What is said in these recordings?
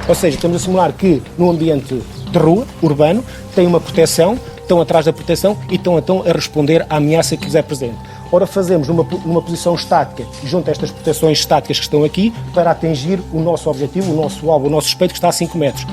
Ou seja, estamos a simular que no ambiente de rua, urbano, tem uma proteção, estão atrás da proteção e estão então a responder à ameaça que lhes é presente. Ora, fazemos numa posição estática, junto a estas proteções estáticas que estão aqui, para atingir o nosso objetivo, o nosso alvo, o nosso suspeito, que está a 5 metros.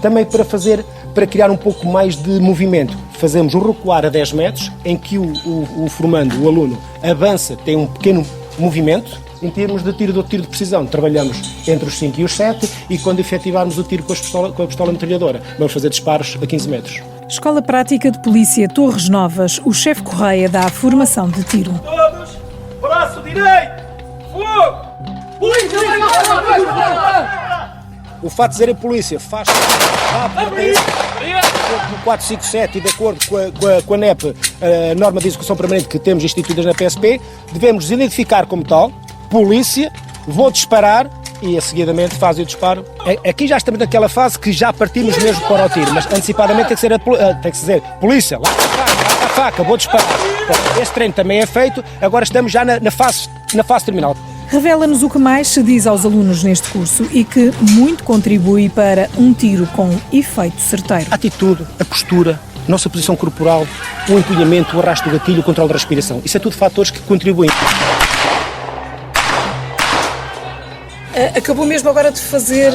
Também para criar um pouco mais de movimento, fazemos um recuar a 10 metros, em que o formando, o aluno, avança, tem um pequeno movimento. Em termos de tiro de precisão, trabalhamos entre os 5 e os 7 e quando efetivarmos o tiro com a pistola metralhadora, vamos fazer disparos a 15 metros. Escola Prática de Polícia Torres Novas, o chefe Correia dá a formação de tiro. Todos, braço direito, fogo! Polícia! O fato de dizerem polícia faz do 457 e de acordo com a NEP, a norma de execução permanente que temos instituídas na PSP, devemos identificar como tal, polícia, vou disparar e, seguidamente, faz o disparo. Aqui já estamos naquela fase que já partimos mesmo para o tiro, mas antecipadamente tem que dizer polícia, lá está a faca, vou disparar. Esse treino também é feito, agora estamos já na fase terminal. Revela-nos o que mais se diz aos alunos neste curso e que muito contribui para um tiro com efeito certeiro. A atitude, a postura, a nossa posição corporal, o empunhamento, o arrasto do gatilho, o controle da respiração. Isso é tudo fatores que contribuem. Acabou mesmo agora de fazer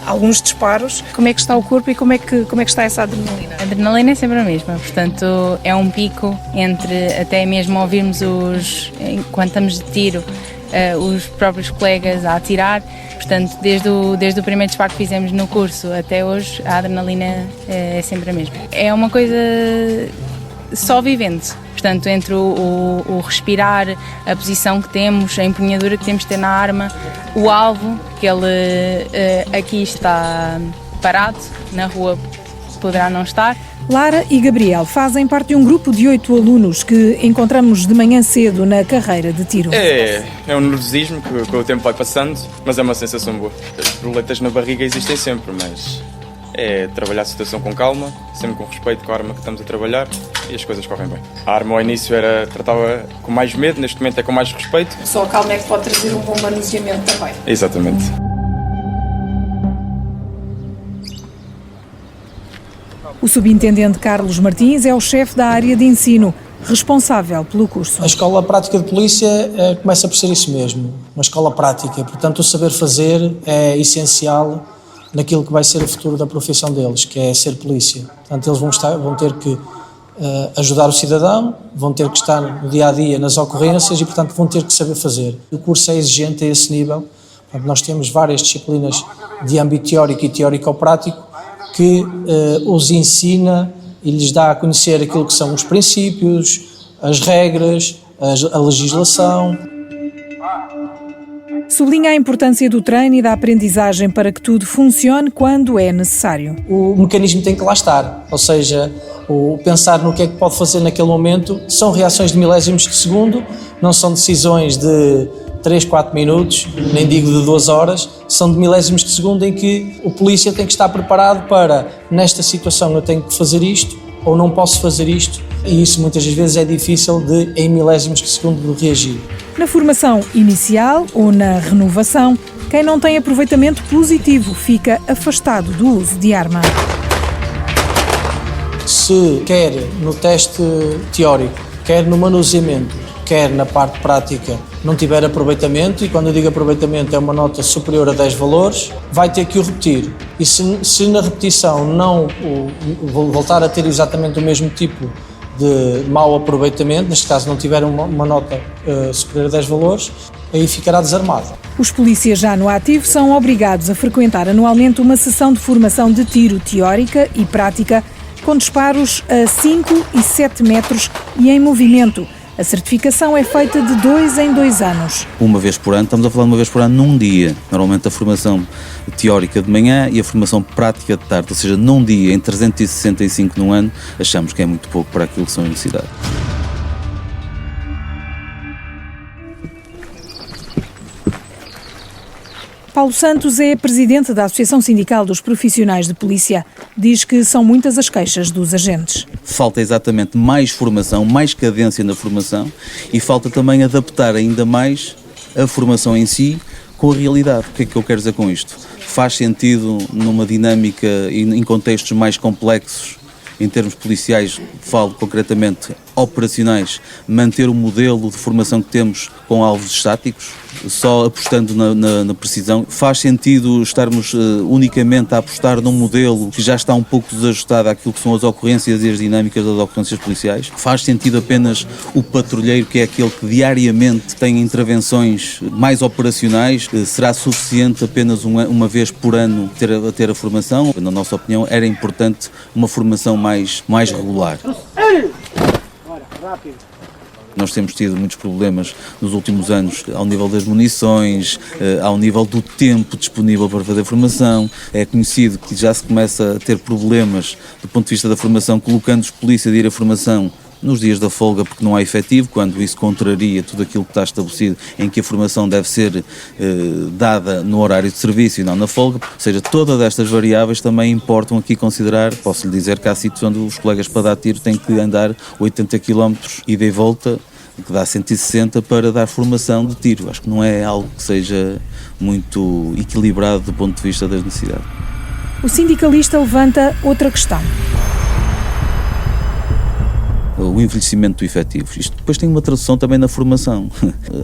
alguns disparos. Como é que está o corpo e como é que está essa adrenalina? A adrenalina é sempre a mesma, portanto é um pico entre até mesmo ouvirmos enquanto estamos de tiro, os próprios colegas a atirar. Portanto, desde o primeiro disparo que fizemos no curso até hoje, a adrenalina é sempre a mesma. É uma coisa só vivendo. Portanto, entre o respirar, a posição que temos, a empunhadura que temos de ter na arma, o alvo, que ele aqui está parado, na rua poderá não estar. Lara e Gabriel fazem parte de um grupo de 8 alunos que encontramos de manhã cedo na carreira de tiro. É um nervosismo que com o tempo vai passando, mas é uma sensação boa. As borboletas na barriga existem sempre, mas é trabalhar a situação com calma, sempre com respeito com a arma que estamos a trabalhar e as coisas correm bem. A arma ao início tratava com mais medo, neste momento é com mais respeito. Só a calma é que pode trazer um bom manuseamento também. Exatamente. O subintendente Carlos Martins é o chefe da área de ensino, responsável pelo curso. A Escola Prática de Polícia começa por ser isso mesmo, uma escola prática. Portanto, o saber fazer é essencial naquilo que vai ser o futuro da profissão deles, que é ser polícia. Portanto, eles vão ter que ajudar o cidadão, vão ter que estar no dia-a-dia nas ocorrências e, portanto, vão ter que saber fazer. O curso é exigente a esse nível. Portanto, nós temos várias disciplinas de âmbito teórico e teórico-prático que os ensina e lhes dá a conhecer aquilo que são os princípios, as regras, a legislação. Sublinha a importância do treino e da aprendizagem para que tudo funcione quando é necessário. O mecanismo tem que lá estar, ou seja, o pensar no que é que pode fazer naquele momento são reações de milésimos de segundo, não são decisões de 3, 4 minutos, nem digo de 2 horas, são de milésimos de segundo em que o polícia tem que estar preparado para, nesta situação eu tenho que fazer isto ou não posso fazer isto, e isso muitas vezes é difícil de, em milésimos de segundo, de reagir. Na formação inicial ou na renovação, quem não tem aproveitamento positivo fica afastado do uso de arma. Se quer no teste teórico, quer no manuseamento, quer na parte prática, não tiver aproveitamento, e quando eu digo aproveitamento é uma nota superior a 10 valores, vai ter que o repetir. E se na repetição não voltar a ter exatamente o mesmo tipo de mau aproveitamento, neste caso não tiver uma nota superior a 10 valores, aí ficará desarmado. Os polícias já no ativo são obrigados a frequentar anualmente uma sessão de formação de tiro teórica e prática com disparos a 5 e 7 metros e em movimento. A certificação é feita de 2 em 2 anos. Uma vez por ano, estamos a falar de uma vez por ano num dia. Normalmente a formação teórica de manhã e a formação prática de tarde, ou seja, num dia, em 365 num ano, achamos que é muito pouco para aquilo que são as necessidades. Paulo Santos é presidente da Associação Sindical dos Profissionais de Polícia. Diz que são muitas as queixas dos agentes. Falta exatamente mais formação, mais cadência na formação e falta também adaptar ainda mais a formação em si com a realidade. O que é que eu quero dizer com isto? faz sentido numa dinâmica e em contextos mais complexos, em termos policiais, falo concretamente operacionais, manter o modelo de formação que temos com alvos estáticos, só apostando na precisão? Faz sentido estarmos unicamente a apostar num modelo que já está um pouco desajustado àquilo que são as ocorrências e as dinâmicas das ocorrências policiais? Faz sentido apenas o patrulheiro, que é aquele que diariamente tem intervenções mais operacionais? Será suficiente apenas uma vez por ano ter a formação? Na nossa opinião, era importante uma formação mais regular. Nós temos tido muitos problemas nos últimos anos ao nível das munições, ao nível do tempo disponível para fazer formação. É conhecido que já se começa a ter problemas do ponto de vista da formação, colocando os polícias a ir à formação nos dias da folga porque não há efetivo, quando isso contraria tudo aquilo que está estabelecido em que a formação deve ser dada no horário de serviço e não na folga. Ou seja, todas estas variáveis também importam aqui considerar. Posso lhe dizer que há sítios onde os colegas para dar tiro têm que andar 80 km ida e volta, que dá 160 para dar formação de tiro. Acho que não é algo que seja muito equilibrado do ponto de vista das necessidades. O sindicalista levanta outra questão. O envelhecimento do efetivo. Isto depois tem uma tradução também na formação.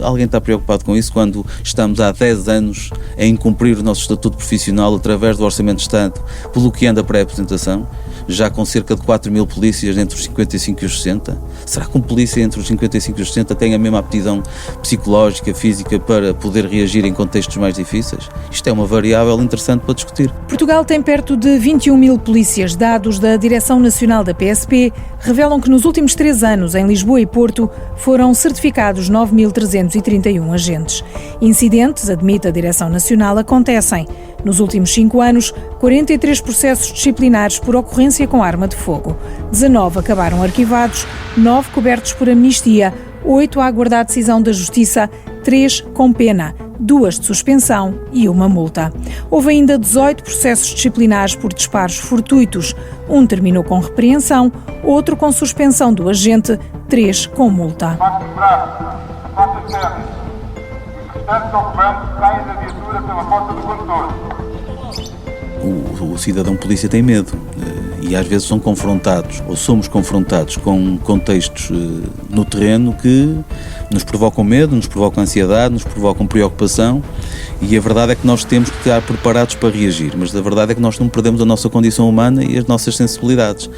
Alguém está preocupado com isso quando estamos há 10 anos a incumprir o nosso estatuto profissional através do Orçamento de Estado, bloqueando a pré-apresentação, já com cerca de 4 mil polícias entre os 55 e os 60? Será que um polícia entre os 55 e os 60 tem a mesma aptidão psicológica, física para poder reagir em contextos mais difíceis? Isto é uma variável interessante para discutir. Portugal tem perto de 21 mil polícias. Dados da Direção Nacional da PSP revelam que nos últimos 3 anos, em Lisboa e Porto, foram certificados 9.331 agentes. Incidentes, admite a Direção Nacional, acontecem. Nos últimos 5 anos, 43 processos disciplinares por ocorrência com arma de fogo. 19 acabaram arquivados, 9 cobertos por amnistia, 8 a aguardar a decisão da Justiça, 3 com pena, 2 de suspensão e 1 multa. Houve ainda 18 processos disciplinares por disparos fortuitos. 1 terminou com repreensão, outro com suspensão do agente, 3 com multa. O cidadão polícia tem medo e às vezes são confrontados ou somos confrontados com contextos no terreno que nos provocam medo, nos provocam ansiedade, nos provocam preocupação, e a verdade é que nós temos que estar preparados para reagir, mas a verdade é que nós não perdemos a nossa condição humana e as nossas sensibilidades.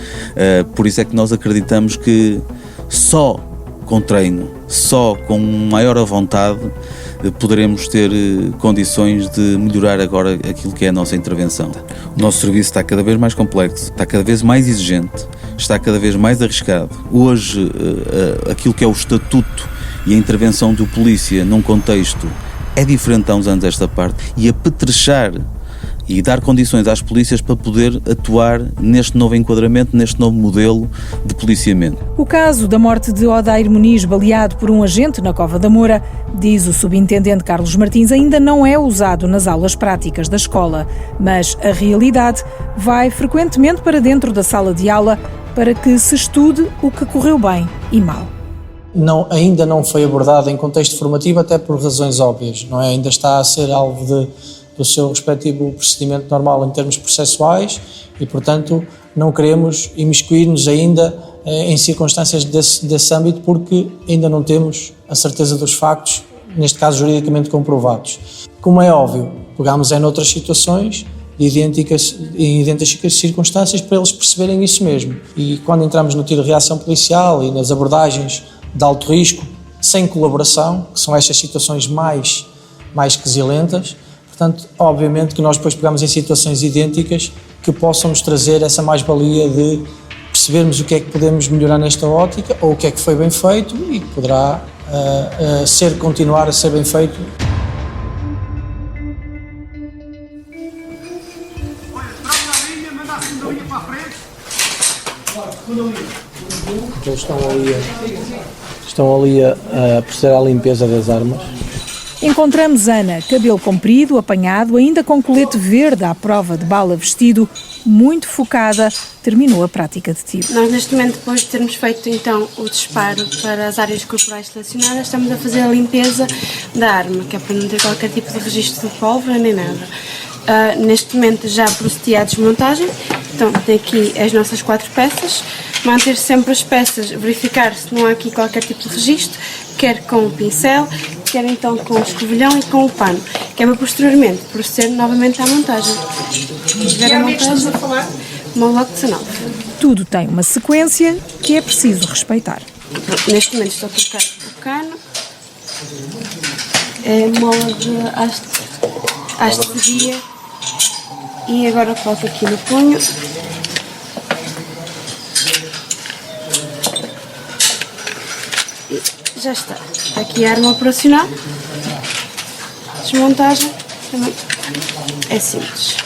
Por isso é que nós acreditamos que só com treino, só com maior vontade, poderemos ter condições de melhorar agora aquilo que é a nossa intervenção. O nosso serviço está cada vez mais complexo, está cada vez mais exigente, está cada vez mais arriscado. Hoje, aquilo que é o estatuto e a intervenção do polícia num contexto é diferente há uns anos esta parte, e apetrechar e dar condições às polícias para poder atuar neste novo enquadramento, neste novo modelo de policiamento. O caso da morte de Odair Muniz, baleado por um agente na Cova da Moura, diz o subintendente Carlos Martins, ainda não é usado nas aulas práticas da escola, mas a realidade vai frequentemente para dentro da sala de aula para que se estude o que correu bem e mal. Ainda não foi abordado em contexto formativo, até por razões óbvias, não é? Ainda está a ser alvo do seu respectivo procedimento normal em termos processuais e, portanto, não queremos imiscuir-nos ainda em circunstâncias desse âmbito, porque ainda não temos a certeza dos factos, neste caso juridicamente comprovados. Como é óbvio, pegamos noutras situações em idênticas circunstâncias para eles perceberem isso mesmo. E quando entramos no tiro de reação policial e nas abordagens de alto risco, sem colaboração, que são estas situações mais quesilentas, portanto, obviamente que nós depois pegamos em situações idênticas que possam nos trazer essa mais-valia de percebermos o que é que podemos melhorar nesta ótica ou o que é que foi bem feito e que poderá continuar a ser bem feito. Então estão ali a proceder à limpeza das armas. Encontramos Ana, cabelo comprido, apanhado, ainda com colete verde à prova de bala vestido, muito focada, terminou a prática de tiro. Nós neste momento, depois de termos feito então o disparo para as áreas corporais selecionadas, estamos a fazer a limpeza da arma, que é para não ter qualquer tipo de registro de pólvora nem nada. neste momento já procedi à desmontagem. Então tem aqui as nossas 4 peças, manter sempre as peças, verificar se não há aqui qualquer tipo de registro, quer com o pincel, quer então com o escovilhão e com o pano, que é para posteriormente proceder novamente à montagem. Estamos a falar? Mola de 19. Tudo tem uma sequência que é preciso respeitar. Neste momento estou a colocar o cano, é mola de haste de guia e agora coloco aqui no punho. E já está. Aqui a arma operacional. Desmontagem também é simples.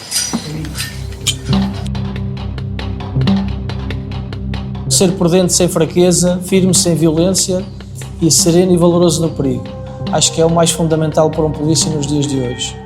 Ser prudente sem fraqueza, firme sem violência e sereno e valoroso no perigo. Acho que é o mais fundamental para um polícia nos dias de hoje.